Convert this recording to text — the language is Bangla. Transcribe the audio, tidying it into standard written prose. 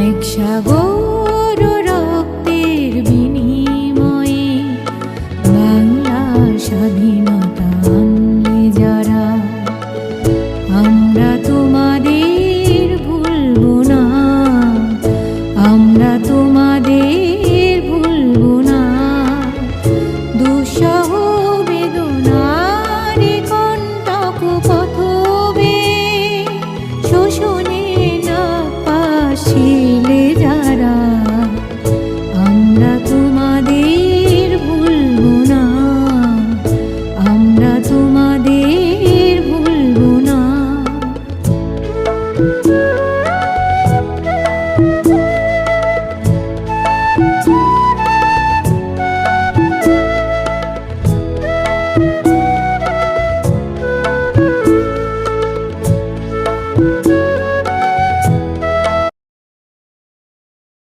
এক সাগর রক্তের বিনিময়ে বাংলার স্বাধীনতা আনলে যারা, আমরা তোমাদের ভুলবো না, আমরা তোমাদের ভুলবো না। দুঃসহ বেদনার কণ্টক পথবে শোষণে না পাশিলে যারা, আমরা তোমাদের ভুলবো না, আমরা তোমাদের ভুলবো না।